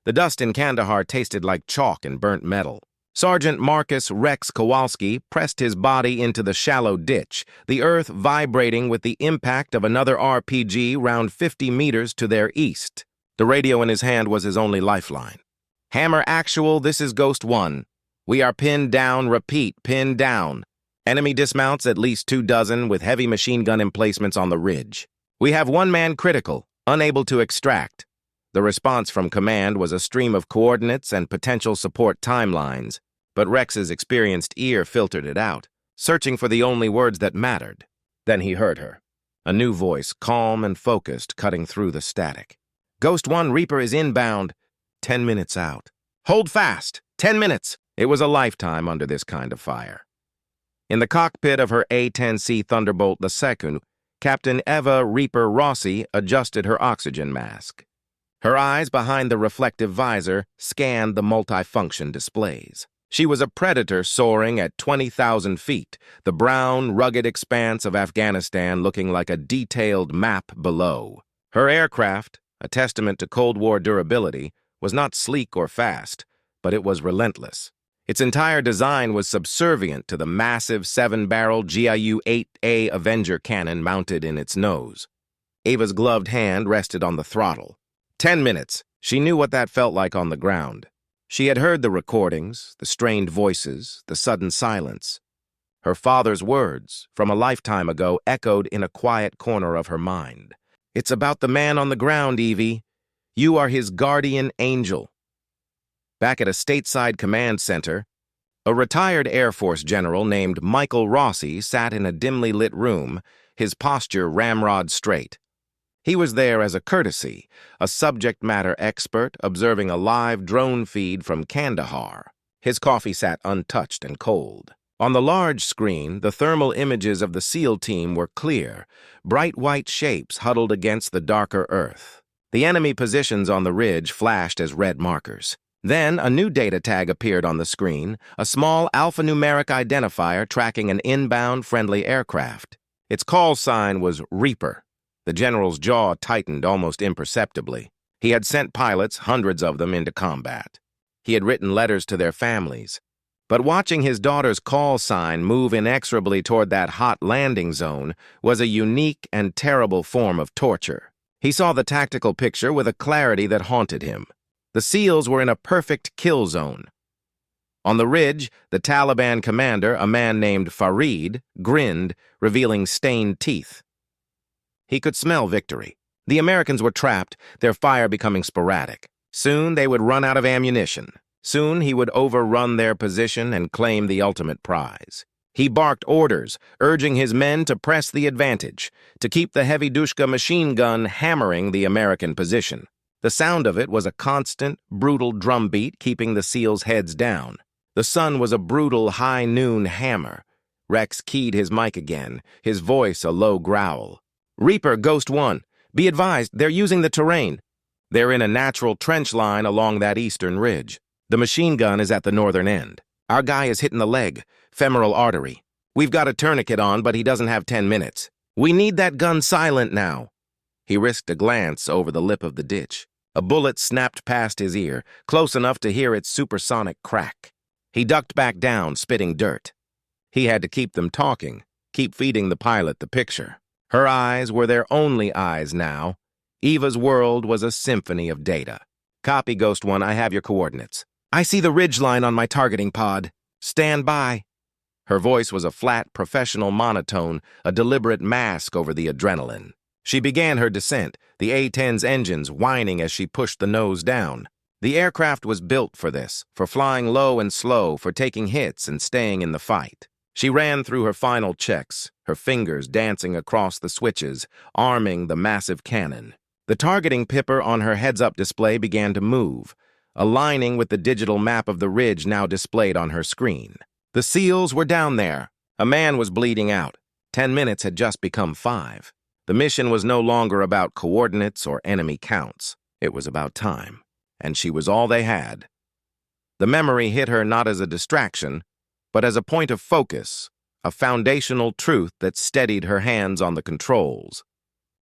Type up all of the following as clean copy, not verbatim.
The dust in Kandahar tasted like chalk and burnt metal. Sergeant Marcus Rex Kowalski pressed his body into the shallow ditch, the earth vibrating with the impact of another RPG round 50 meters to their east. The radio in his hand was his only lifeline. "Hammer Actual, this is Ghost 1. We are pinned down, repeat, pinned down. Enemy dismounts at least 24 with heavy machine gun emplacements on the ridge. We have one man critical, unable to extract." The response from command was a stream of coordinates and potential support timelines, but Rex's experienced ear filtered it out, searching for the only words that mattered. Then he heard her. A new voice, calm and focused, cutting through the static. "Ghost 1, Reaper is inbound. 10 minutes out. Hold fast! 10 minutes!" It was a lifetime under this kind of fire. In the cockpit of her A-10C Thunderbolt II, Captain Eva Reaper Rossi adjusted her oxygen mask. Her eyes behind the reflective visor scanned the multifunction displays. She was a predator soaring at 20,000 feet, the brown, rugged expanse of Afghanistan looking like a detailed map below. Her aircraft, a testament to Cold War durability, was not sleek or fast, but it was relentless. Its entire design was subservient to the massive 7-barrel GIU-8A Avenger cannon mounted in its nose. Ava's gloved hand rested on the throttle. 10 minutes. She knew what that felt like on the ground. She had heard the recordings, the strained voices, the sudden silence. Her father's words, from a lifetime ago, echoed in a quiet corner of her mind. "It's about the man on the ground, Evie. You are his guardian angel." Back at a stateside command center, a retired Air Force general named Michael Rossi sat in a dimly lit room, his posture ramrod straight. He was there as a courtesy, a subject matter expert observing a live drone feed from Kandahar. His coffee sat untouched and cold. On the large screen, the thermal images of the SEAL team were clear, bright white shapes huddled against the darker earth. The enemy positions on the ridge flashed as red markers. Then, a new data tag appeared on the screen, a small alphanumeric identifier tracking an inbound friendly aircraft. Its call sign was Reaper. The general's jaw tightened almost imperceptibly. He had sent pilots, hundreds of them, into combat. He had written letters to their families. But watching his daughter's call sign move inexorably toward that hot landing zone was a unique and terrible form of torture. He saw the tactical picture with a clarity that haunted him. The SEALs were in a perfect kill zone. On the ridge, the Taliban commander, a man named Farid, grinned, revealing stained teeth. He could smell victory. The Americans were trapped, their fire becoming sporadic. Soon they would run out of ammunition. Soon he would overrun their position and claim the ultimate prize. He barked orders, urging his men to press the advantage, to keep the heavy Dushka machine gun hammering the American position. The sound of it was a constant, brutal drumbeat keeping the SEALs' heads down. The sun was a brutal high-noon hammer. Rex keyed his mic again, his voice a low growl. "Reaper, Ghost 1. Be advised, they're using the terrain. They're in a natural trench line along that eastern ridge. The machine gun is at the northern end. Our guy is hitting the leg, femoral artery. We've got a tourniquet on, but he doesn't have 10 minutes. We need that gun silent now." He risked a glance over the lip of the ditch. A bullet snapped past his ear, close enough to hear its supersonic crack. He ducked back down, spitting dirt. He had to keep them talking, keep feeding the pilot the picture. Her eyes were their only eyes now. Eva's world was a symphony of data. "Copy, Ghost 1, I have your coordinates. I see the ridgeline on my targeting pod. Stand by." Her voice was a flat, professional monotone, a deliberate mask over the adrenaline. She began her descent, the A-10's engines whining as she pushed the nose down. The aircraft was built for this, for flying low and slow, for taking hits and staying in the fight. She ran through her final checks, her fingers dancing across the switches, arming the massive cannon. The targeting pipper on her heads-up display began to move, aligning with the digital map of the ridge now displayed on her screen. The SEALs were down there. A man was bleeding out. 10 minutes had just become 5. The mission was no longer about coordinates or enemy counts. It was about time, and she was all they had. The memory hit her not as a distraction, but as a point of focus, a foundational truth that steadied her hands on the controls.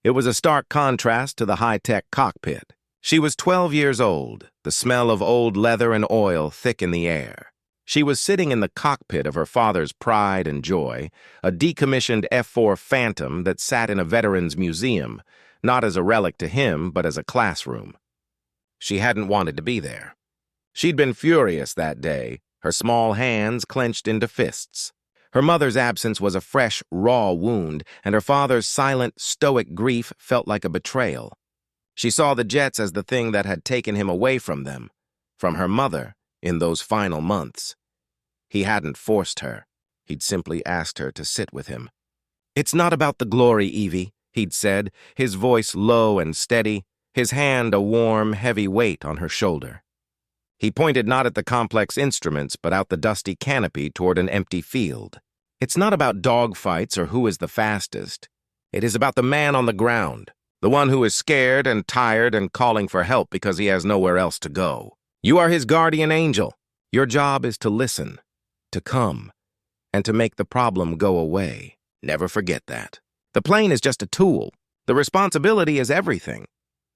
It was a stark contrast to the high-tech cockpit. She was 12 years old, the smell of old leather and oil thick in the air. She was sitting in the cockpit of her father's pride and joy, a decommissioned F-4 Phantom that sat in a veteran's museum, not as a relic to him, but as a classroom. She hadn't wanted to be there. She'd been furious that day, her small hands clenched into fists. Her mother's absence was a fresh, raw wound, and her father's silent, stoic grief felt like a betrayal. She saw the jets as the thing that had taken him away from them, from her mother, in those final months. He hadn't forced her. He'd simply asked her to sit with him. "It's not about the glory, Evie," he'd said, his voice low and steady, his hand a warm, heavy weight on her shoulder. He pointed not at the complex instruments, but out the dusty canopy toward an empty field. "It's not about dogfights or who is the fastest. It is about the man on the ground, the one who is scared and tired and calling for help because he has nowhere else to go. You are his guardian angel. Your job is to listen, to come, and to make the problem go away. Never forget that. The plane is just a tool. The responsibility is everything."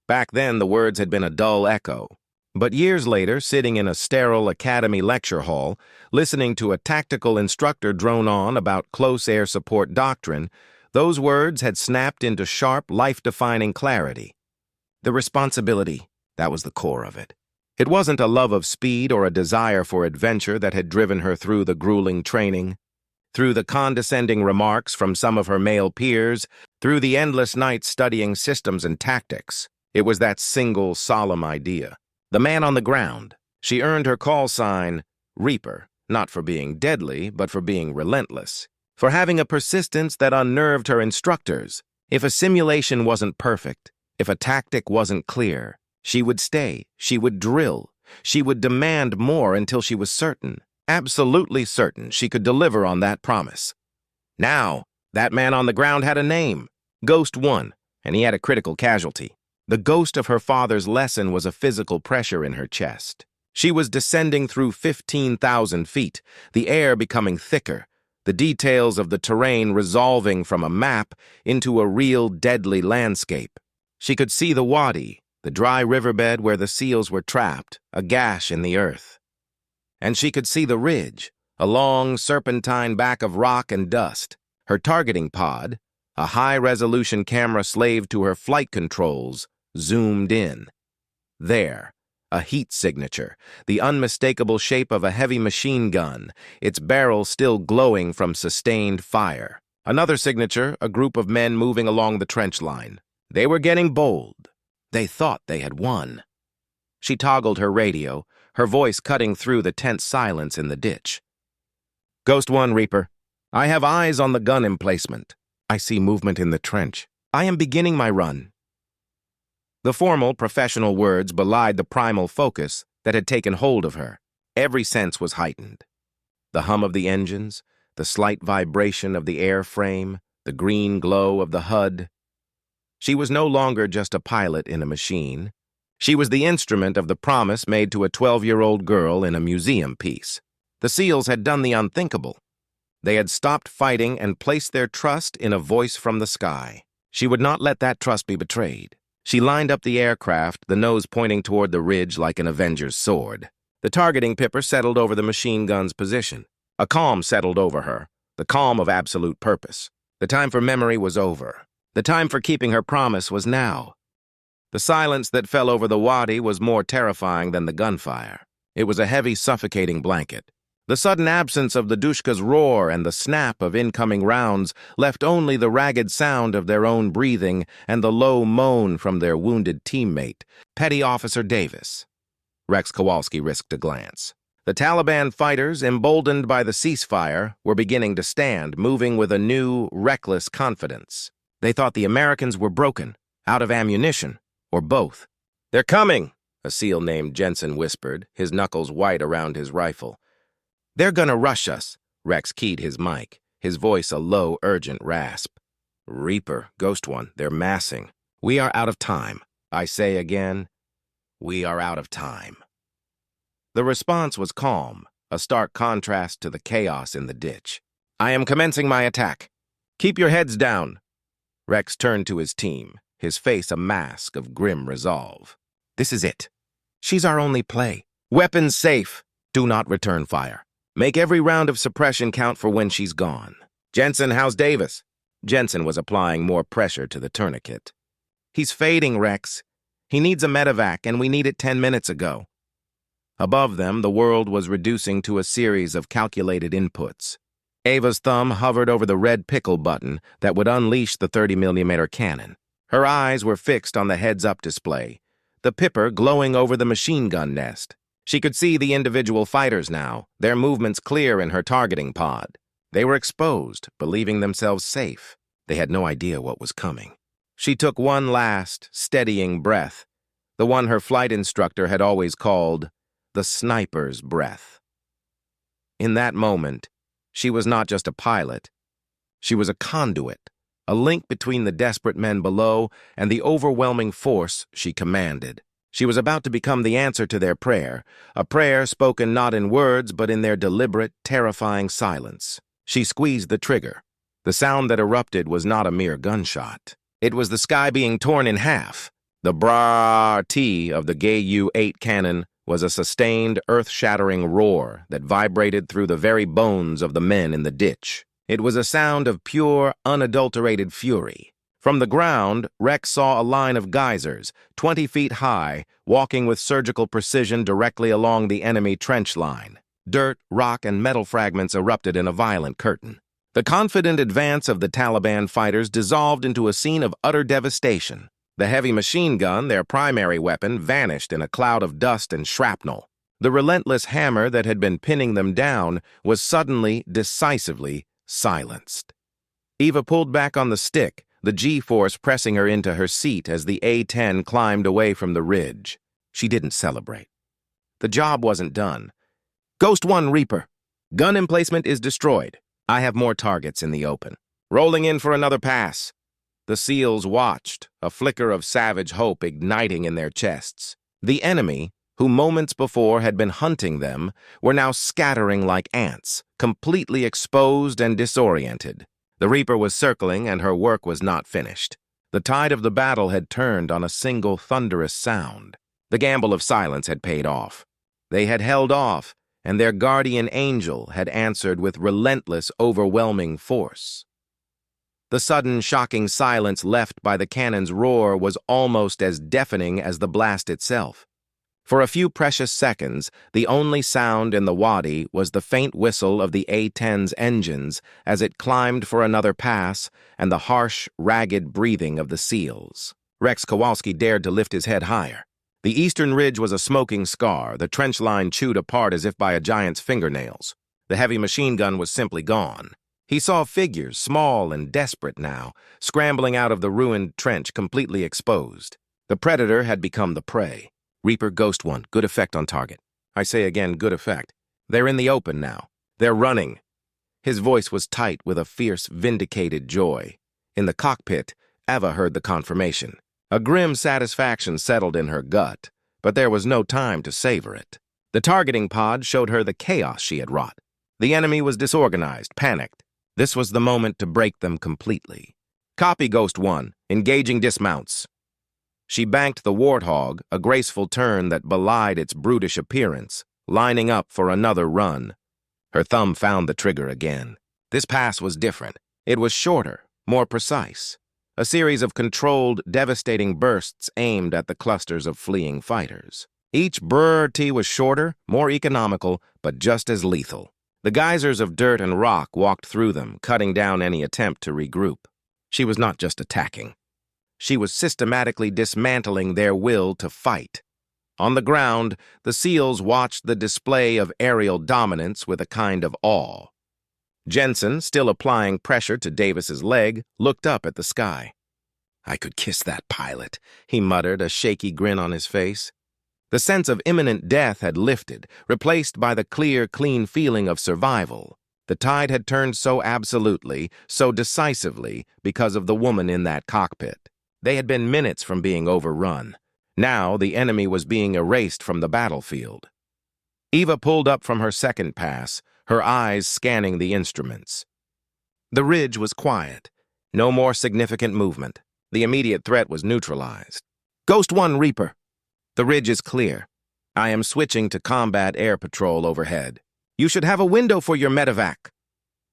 Back then, the words had been a dull echo. But years later, sitting in a sterile academy lecture hall, listening to a tactical instructor drone on about close air support doctrine, those words had snapped into sharp, life-defining clarity. The responsibility, that was the core of it. It wasn't a love of speed or a desire for adventure that had driven her through the grueling training, through the condescending remarks from some of her male peers, through the endless nights studying systems and tactics. It was that single, solemn idea. The man on the ground. She earned her call sign, Reaper, not for being deadly, but for being relentless, for having a persistence that unnerved her instructors. If a simulation wasn't perfect, if a tactic wasn't clear, she would stay, she would drill, she would demand more until she was certain, absolutely certain she could deliver on that promise. Now, that man on the ground had a name, Ghost 1, and he had a critical casualty. The ghost of her father's lesson was a physical pressure in her chest. She was descending through 15,000 feet, the air becoming thicker, the details of the terrain resolving from a map into a real deadly landscape. She could see the wadi, the dry riverbed where the seals were trapped, a gash in the earth. And she could see the ridge, a long serpentine back of rock and dust. Her targeting pod, a high-resolution camera slave to her flight controls, zoomed in. There, a heat signature, the unmistakable shape of a heavy machine gun, its barrel still glowing from sustained fire. Another signature, a group of men moving along the trench line. They were getting bold. They thought they had won. She toggled her radio, her voice cutting through the tense silence in the ditch. "Ghost 1, Reaper. I have eyes on the gun emplacement. I see movement in the trench. I am beginning my run." The formal, professional words belied the primal focus that had taken hold of her. Every sense was heightened. The hum of the engines, the slight vibration of the airframe, the green glow of the HUD. She was no longer just a pilot in a machine. She was the instrument of the promise made to a 12-year-old girl in a museum piece. The SEALs had done the unthinkable. They had stopped fighting and placed their trust in a voice from the sky. She would not let that trust be betrayed. She lined up the aircraft, the nose pointing toward the ridge like an Avenger's sword. The targeting pipper settled over the machine gun's position. A calm settled over her, the calm of absolute purpose. The time for memory was over. The time for keeping her promise was now. The silence that fell over the wadi was more terrifying than the gunfire. It was a heavy, suffocating blanket. The sudden absence of the Dushka's roar and the snap of incoming rounds left only the ragged sound of their own breathing and the low moan from their wounded teammate, Petty Officer Davis. Rex Kowalski risked a glance. The Taliban fighters, emboldened by the ceasefire, were beginning to stand, moving with a new, reckless confidence. They thought the Americans were broken, out of ammunition, or both. "They're coming," a SEAL named Jensen whispered, his knuckles white around his rifle. "They're gonna rush us." Rex keyed his mic, his voice a low, urgent rasp. "Reaper, Ghost 1, they're massing. We are out of time. I say again, we are out of time." The response was calm, a stark contrast to the chaos in the ditch. "I am commencing my attack. Keep your heads down." Rex turned to his team, his face a mask of grim resolve. This is it. She's our only play. Weapons safe. Do not return fire. Make every round of suppression count for when she's gone. Jensen, how's Davis? Jensen was applying more pressure to the tourniquet. He's fading, Rex. He needs a medevac, and we need it 10 minutes ago. Above them, the world was reducing to a series of calculated inputs. Ava's thumb hovered over the red pickle button that would unleash the 30mm cannon. Her eyes were fixed on the heads-up display, the pipper glowing over the machine gun nest. She could see the individual fighters now, their movements clear in her targeting pod. They were exposed, believing themselves safe. They had no idea what was coming. She took one last, steadying breath, the one her flight instructor had always called the sniper's breath. In that moment, she was not just a pilot. She was a conduit, a link between the desperate men below and the overwhelming force she commanded. She was about to become the answer to their prayer, a prayer spoken not in words but in their deliberate, terrifying silence. She squeezed the trigger. The sound that erupted was not a mere gunshot. It was the sky being torn in half. The brrrr-t of the Gay A-10 cannon was a sustained, earth-shattering roar that vibrated through the very bones of the men in the ditch. It was a sound of pure, unadulterated fury. From the ground, Rex saw a line of geysers, 20 feet high, walking with surgical precision directly along the enemy trench line. Dirt, rock, and metal fragments erupted in a violent curtain. The confident advance of the Taliban fighters dissolved into a scene of utter devastation. The heavy machine gun, their primary weapon, vanished in a cloud of dust and shrapnel. The relentless hammer that had been pinning them down was suddenly, decisively silenced. Eva pulled back on the stick, the G-force pressing her into her seat as the A-10 climbed away from the ridge. She didn't celebrate. The job wasn't done. Ghost 1 Reaper. Gun emplacement is destroyed. I have more targets in the open. Rolling in for another pass. The SEALs watched, a flicker of savage hope igniting in their chests. The enemy, who moments before had been hunting them, were now scattering like ants, completely exposed and disoriented. The Reaper was circling, and her work was not finished. The tide of the battle had turned on a single thunderous sound. The gamble of silence had paid off. They had held off, and their guardian angel had answered with relentless, overwhelming force. The sudden, shocking silence left by the cannon's roar was almost as deafening as the blast itself. For a few precious seconds, the only sound in the wadi was the faint whistle of the A-10's engines as it climbed for another pass and the harsh, ragged breathing of the SEALs. Rex Kowalski dared to lift his head higher. The eastern ridge was a smoking scar, the trench line chewed apart as if by a giant's fingernails. The heavy machine gun was simply gone. He saw figures, small and desperate now, scrambling out of the ruined trench completely exposed. The predator had become the prey. Reaper Ghost 1, good effect on target. I say again, good effect. They're in the open now. They're running. His voice was tight with a fierce, vindicated joy. In the cockpit, Eva heard the confirmation. A grim satisfaction settled in her gut, but there was no time to savor it. The targeting pod showed her the chaos she had wrought. The enemy was disorganized, panicked. This was the moment to break them completely. Copy, Ghost 1, engaging dismounts. She banked the Warthog, a graceful turn that belied its brutish appearance, lining up for another run. Her thumb found the trigger again. This pass was different. It was shorter, more precise. A series of controlled, devastating bursts aimed at the clusters of fleeing fighters. Each brrrr-t was shorter, more economical, but just as lethal. The geysers of dirt and rock walked through them, cutting down any attempt to regroup. She was not just attacking. She was systematically dismantling their will to fight. On the ground, the SEALs watched the display of aerial dominance with a kind of awe. Jensen, still applying pressure to Davis's leg, looked up at the sky. "I could kiss that pilot," he muttered, a shaky grin on his face. The sense of imminent death had lifted, replaced by the clear, clean feeling of survival. The tide had turned so absolutely, so decisively, because of the woman in that cockpit. They had been minutes from being overrun. Now the enemy was being erased from the battlefield. Eva pulled up from her second pass, her eyes scanning the instruments. The ridge was quiet. No more significant movement. The immediate threat was neutralized. Ghost 1 Reaper. The ridge is clear. I am switching to combat air patrol overhead. You should have a window for your medevac.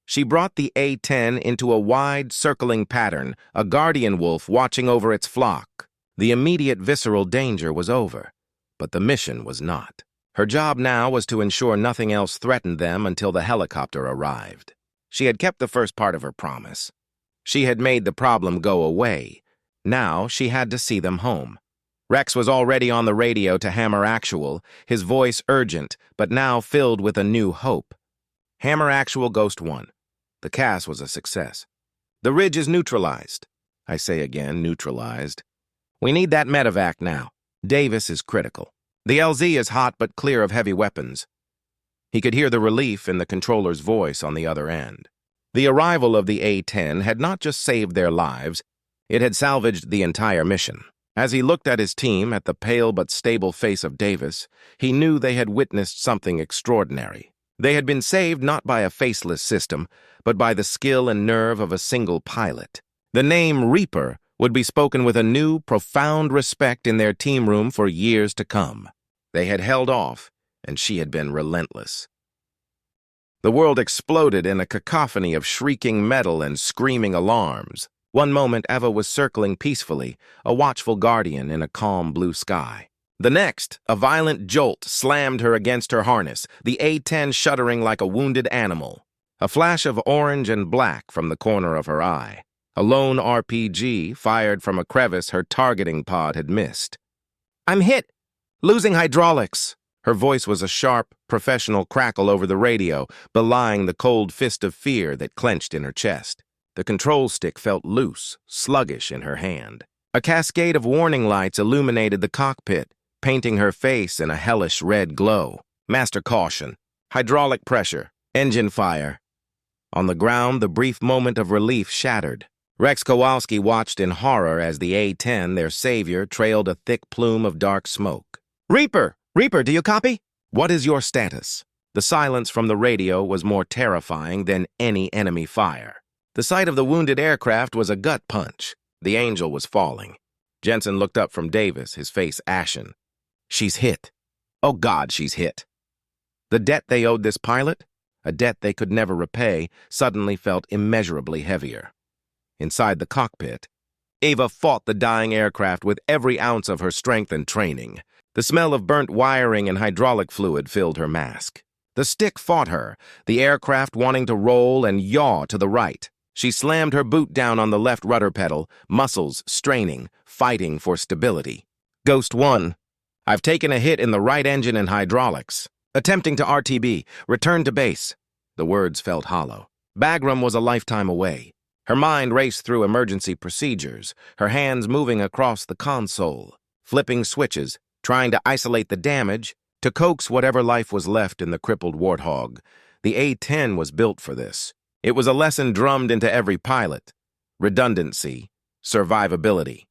She brought the A-10 into a wide, circling pattern, a guardian wolf watching over its flock. The immediate visceral danger was over, but the mission was not. Her job now was to ensure nothing else threatened them until the helicopter arrived. She had kept the first part of her promise. She had made the problem go away. Now she had to see them home. Rex was already on the radio to Hammer Actual, his voice urgent, but now filled with a new hope. Hammer Actual Ghost 1. The cast was a success. The ridge is neutralized. I say again, neutralized. We need that medevac now. Davis is critical. The LZ is hot but clear of heavy weapons. He could hear the relief in the controller's voice on the other end. The arrival of the A-10 had not just saved their lives, it had salvaged the entire mission. As he looked at his team, at the pale but stable face of Davis, he knew they had witnessed something extraordinary. They had been saved not by a faceless system, but by the skill and nerve of a single pilot. The name Reaper would be spoken with a new, profound respect in their team room for years to come. They had held off, and she had been relentless. The world exploded in a cacophony of shrieking metal and screaming alarms. One moment, Eva was circling peacefully, a watchful guardian in a calm blue sky. The next, a violent jolt slammed her against her harness, the A-10 shuddering like a wounded animal. A flash of orange and black from the corner of her eye. A lone RPG fired from a crevice her targeting pod had missed. "I'm hit! Losing hydraulics!" Her voice was a sharp, professional crackle over the radio, belying the cold fist of fear that clenched in her chest. The control stick felt loose, sluggish in her hand. A cascade of warning lights illuminated the cockpit, painting her face in a hellish red glow. Master caution, hydraulic pressure, engine fire. On the ground, the brief moment of relief shattered. Rex Kowalski watched in horror as the A-10, their savior, trailed a thick plume of dark smoke. "Reaper! Reaper, do you copy? What is your status?" The silence from the radio was more terrifying than any enemy fire. The sight of the wounded aircraft was a gut punch. The Angel was falling. Jensen looked up from Davis, his face ashen. "She's hit. Oh God, she's hit." The debt they owed this pilot, a debt they could never repay, suddenly felt immeasurably heavier. Inside the cockpit, Ava fought the dying aircraft with every ounce of her strength and training. The smell of burnt wiring and hydraulic fluid filled her mask. The stick fought her, the aircraft wanting to roll and yaw to the right. She slammed her boot down on the left rudder pedal, muscles straining, fighting for stability. "Ghost 1, I've taken a hit in the right engine and hydraulics. Attempting to RTB, return to base." The words felt hollow. Bagram was a lifetime away. Her mind raced through emergency procedures, her hands moving across the console, flipping switches, trying to isolate the damage, to coax whatever life was left in the crippled warthog. The A-10 was built for this. It was a lesson drummed into every pilot. Redundancy, survivability.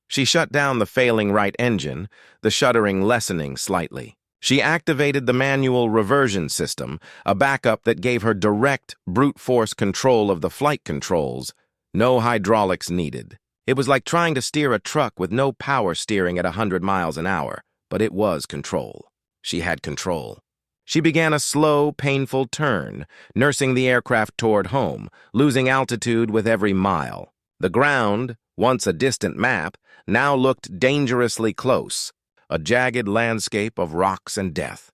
She shut down the failing right engine, the shuddering lessening slightly. She activated the manual reversion system, a backup that gave her direct, brute force control of the flight controls. No hydraulics needed. It was like trying to steer a truck with no power steering at 100 miles an hour, but it was control. She had control. She began a slow, painful turn, nursing the aircraft toward home, losing altitude with every mile. The ground, once a distant map, now looked dangerously close, a jagged landscape of rocks and death.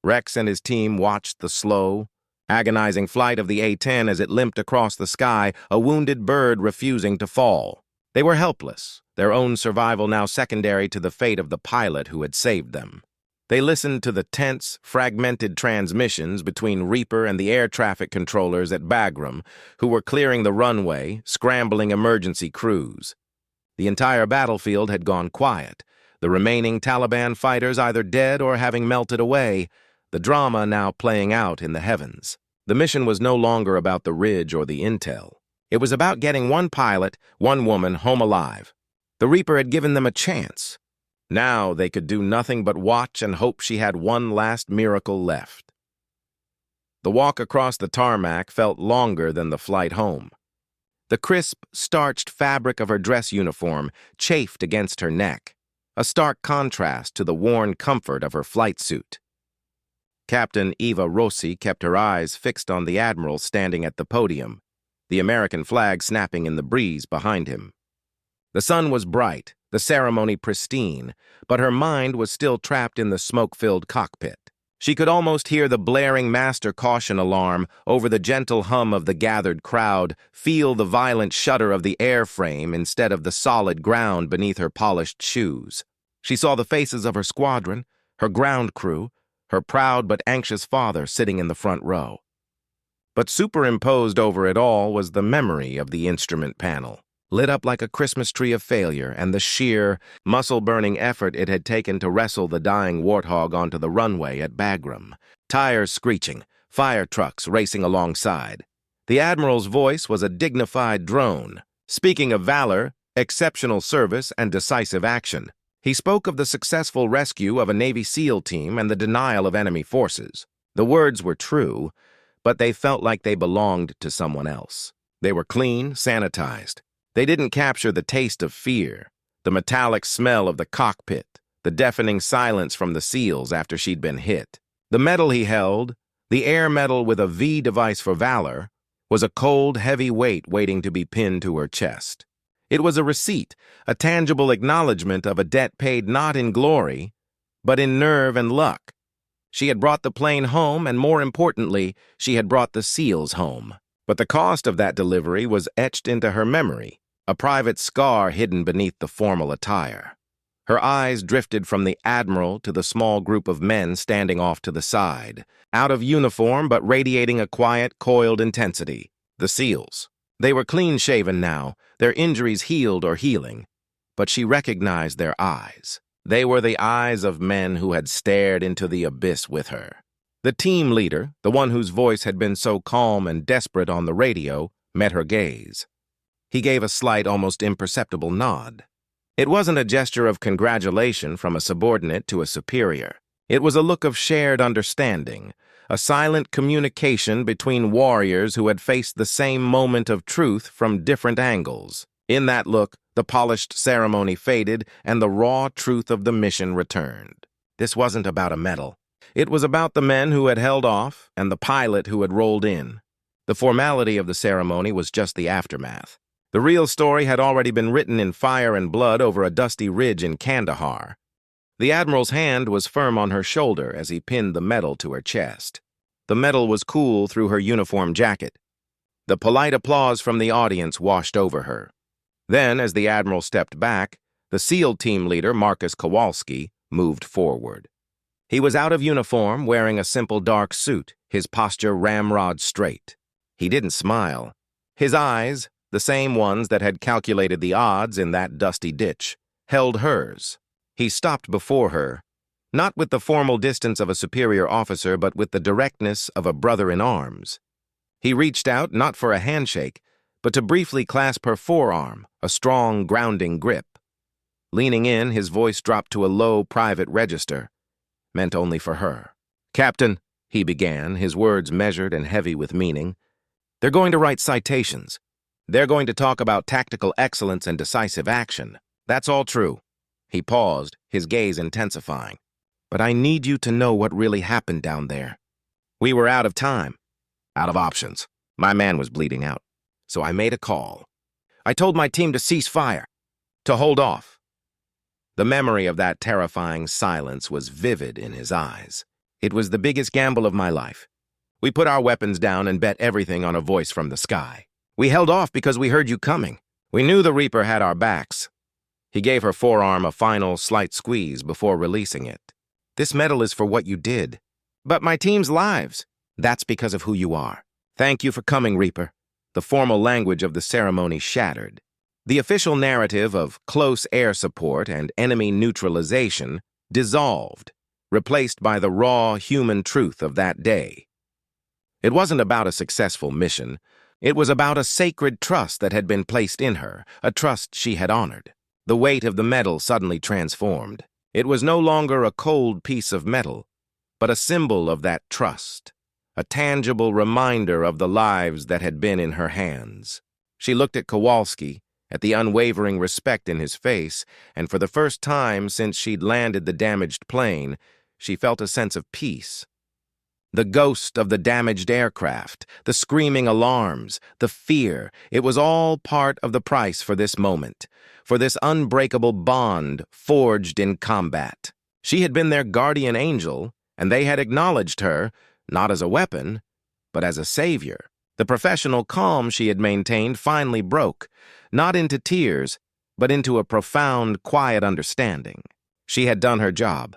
Rex and his team watched the slow, agonizing flight of the A-10 as it limped across the sky, a wounded bird refusing to fall. They were helpless, their own survival now secondary to the fate of the pilot who had saved them. They listened to the tense, fragmented transmissions between Reaper and the air traffic controllers at Bagram, who were clearing the runway, scrambling emergency crews. The entire battlefield had gone quiet, the remaining Taliban fighters either dead or having melted away, the drama now playing out in the heavens. The mission was no longer about the ridge or the intel. It was about getting one pilot, one woman, home alive. The Reaper had given them a chance. Now they could do nothing but watch and hope she had one last miracle left. The walk across the tarmac felt longer than the flight home. The crisp, starched fabric of her dress uniform chafed against her neck. a stark contrast to the worn comfort of her flight suit. Captain Eva Rossi kept her eyes fixed on the admiral standing at the podium, the American flag snapping in the breeze behind him. The sun was bright, the ceremony pristine, but her mind was still trapped in the smoke-filled cockpit. She could almost hear the blaring master caution alarm over the gentle hum of the gathered crowd, feel the violent shudder of the airframe instead of the solid ground beneath her polished shoes. She saw the faces of her squadron, her ground crew, her proud but anxious father sitting in the front row. But superimposed over it all was the memory of the instrument panel, lit up like a Christmas tree of failure, and the sheer, muscle-burning effort it had taken to wrestle the dying warthog onto the runway at Bagram. Tires screeching, fire trucks racing alongside. The admiral's voice was a dignified drone, speaking of valor, exceptional service, and decisive action. He spoke of the successful rescue of a Navy SEAL team and the denial of enemy forces. The words were true, but they felt like they belonged to someone else. They were clean, sanitized. They didn't capture the taste of fear, the metallic smell of the cockpit, the deafening silence from the SEALs after she'd been hit. The medal he held, the air medal with a V device for valor, was a cold, heavy weight waiting to be pinned to her chest. It was a receipt, a tangible acknowledgement of a debt paid not in glory, but in nerve and luck. She had brought the plane home, and more importantly, she had brought the SEALs home. But the cost of that delivery was etched into her memory, a private scar hidden beneath the formal attire. Her eyes drifted from the admiral to the small group of men standing off to the side, out of uniform but radiating a quiet, coiled intensity. The SEALs. They were clean-shaven now, their injuries healed or healing, but she recognized their eyes. They were the eyes of men who had stared into the abyss with her. The team leader, the one whose voice had been so calm and desperate on the radio, met her gaze. He gave a slight, almost imperceptible nod. It wasn't a gesture of congratulation from a subordinate to a superior. It was a look of shared understanding, a silent communication between warriors who had faced the same moment of truth from different angles. In that look, the polished ceremony faded and the raw truth of the mission returned. This wasn't about a medal. It was about the men who had held off and the pilot who had rolled in. The formality of the ceremony was just the aftermath. The real story had already been written in fire and blood over a dusty ridge in Kandahar. The admiral's hand was firm on her shoulder as he pinned the medal to her chest. The medal was cool through her uniform jacket. The polite applause from the audience washed over her. Then, as the admiral stepped back, the SEAL team leader, Marcus Kowalski, moved forward. He was out of uniform, wearing a simple dark suit, his posture ramrod straight. He didn't smile. His eyes, the same ones that had calculated the odds in that dusty ditch, held hers. He stopped before her, not with the formal distance of a superior officer, but with the directness of a brother in arms. He reached out, not for a handshake, but to briefly clasp her forearm, a strong, grounding grip. Leaning in, his voice dropped to a low, private register, meant only for her. "Captain," he began, his words measured and heavy with meaning, "they're going to write citations. They're going to talk about tactical excellence and decisive action. That's all true." He paused, his gaze intensifying. "But I need you to know what really happened down there. We were out of time, out of options. My man was bleeding out. So I made a call. I told my team to cease fire, to hold off." The memory of that terrifying silence was vivid in his eyes. "It was the biggest gamble of my life. We put our weapons down and bet everything on a voice from the sky. We held off because we heard you coming. We knew the Reaper had our backs." He gave her forearm a final, slight squeeze before releasing it. "This medal is for what you did. But my team's lives. That's because of who you are. Thank you for coming, Reaper." The formal language of the ceremony shattered. The official narrative of close air support and enemy neutralization dissolved, replaced by the raw human truth of that day. It wasn't about a successful mission. It was about a sacred trust that had been placed in her, a trust she had honored. The weight of the medal suddenly transformed. It was no longer a cold piece of metal, but a symbol of that trust, a tangible reminder of the lives that had been in her hands. She looked at Kowalski, at the unwavering respect in his face, and for the first time since she'd landed the damaged plane, she felt a sense of peace. The ghost of the damaged aircraft, the screaming alarms, the fear, it was all part of the price for this moment, for this unbreakable bond forged in combat. She had been their guardian angel, and they had acknowledged her, not as a weapon, but as a savior. The professional calm she had maintained finally broke, not into tears, but into a profound, quiet understanding. She had done her job.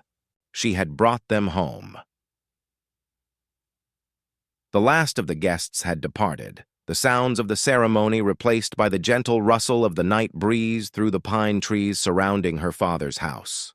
She had brought them home. The last of the guests had departed, the sounds of the ceremony replaced by the gentle rustle of the night breeze through the pine trees surrounding her father's house.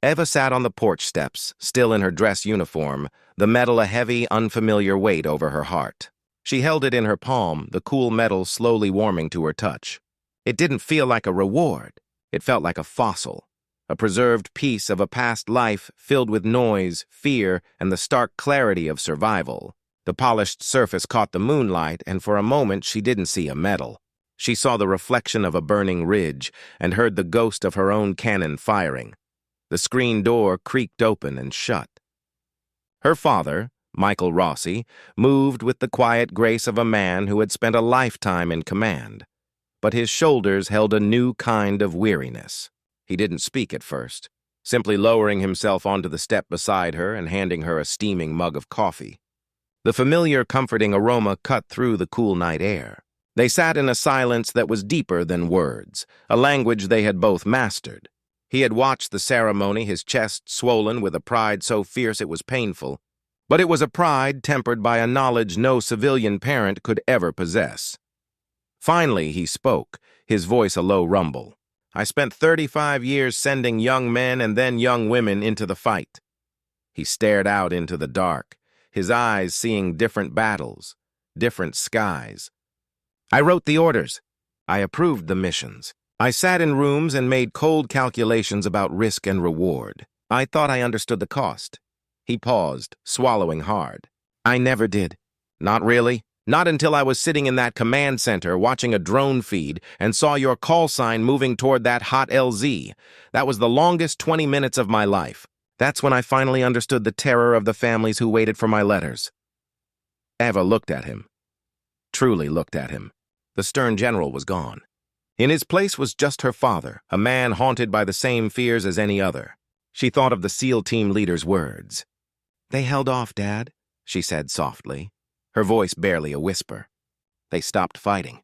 Eva sat on the porch steps, still in her dress uniform, the metal a heavy, unfamiliar weight over her heart. She held it in her palm, the cool metal slowly warming to her touch. It didn't feel like a reward. It felt like a fossil, a preserved piece of a past life filled with noise, fear, and the stark clarity of survival. The polished surface caught the moonlight, and for a moment she didn't see a medal. She saw the reflection of a burning ridge and heard the ghost of her own cannon firing. The screen door creaked open and shut. Her father, Michael Rossi, moved with the quiet grace of a man who had spent a lifetime in command. But his shoulders held a new kind of weariness. He didn't speak at first, simply lowering himself onto the step beside her and handing her a steaming mug of coffee. The familiar, comforting aroma cut through the cool night air. They sat in a silence that was deeper than words, a language they had both mastered. He had watched the ceremony, his chest swollen with a pride so fierce it was painful. But it was a pride tempered by a knowledge no civilian parent could ever possess. Finally, he spoke, his voice a low rumble. "I spent 35 years sending young men and then young women into the fight." He stared out into the dark, his eyes seeing different battles, different skies. "I wrote the orders. I approved the missions. I sat in rooms and made cold calculations about risk and reward. I thought I understood the cost." He paused, swallowing hard. "I never did. Not really. Not until I was sitting in that command center watching a drone feed and saw your call sign moving toward that hot LZ. That was the longest 20 minutes of my life. That's when I finally understood the terror of the families who waited for my letters." Eva looked at him. Truly looked at him. The stern general was gone. In his place was just her father, a man haunted by the same fears as any other. She thought of the SEAL team leader's words. "They held off, Dad," she said softly, her voice barely a whisper. "They stopped fighting.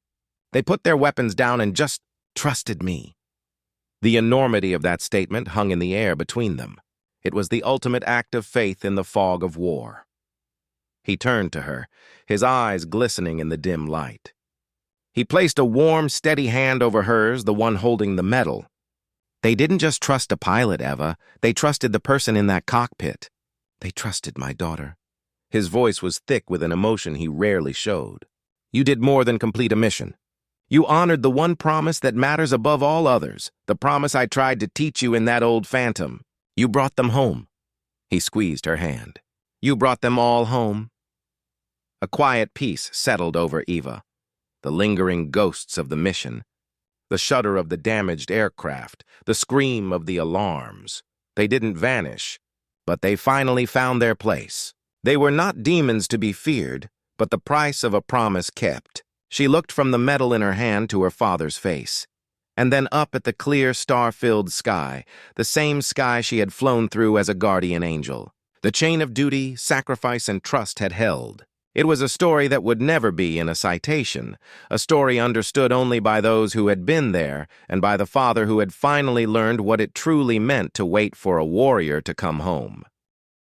They put their weapons down and just trusted me." The enormity of that statement hung in the air between them. It was the ultimate act of faith in the fog of war. He turned to her, his eyes glistening in the dim light. He placed a warm, steady hand over hers, the one holding the medal. "They didn't just trust a pilot, Eva. They trusted the person in that cockpit. They trusted my daughter." His voice was thick with an emotion he rarely showed. "You did more than complete a mission. You honored the one promise that matters above all others, the promise I tried to teach you in that old Phantom. You brought them home." He squeezed her hand. "You brought them all home." A quiet peace settled over Eva. The lingering ghosts of the mission, the shudder of the damaged aircraft, the scream of the alarms. They didn't vanish, but they finally found their place. They were not demons to be feared, but the price of a promise kept. She looked from the medal in her hand to her father's face, and then up at the clear, star-filled sky, the same sky she had flown through as a guardian angel. The chain of duty, sacrifice, and trust had held. It was a story that would never be in a citation, a story understood only by those who had been there and by the father who had finally learned what it truly meant to wait for a warrior to come home.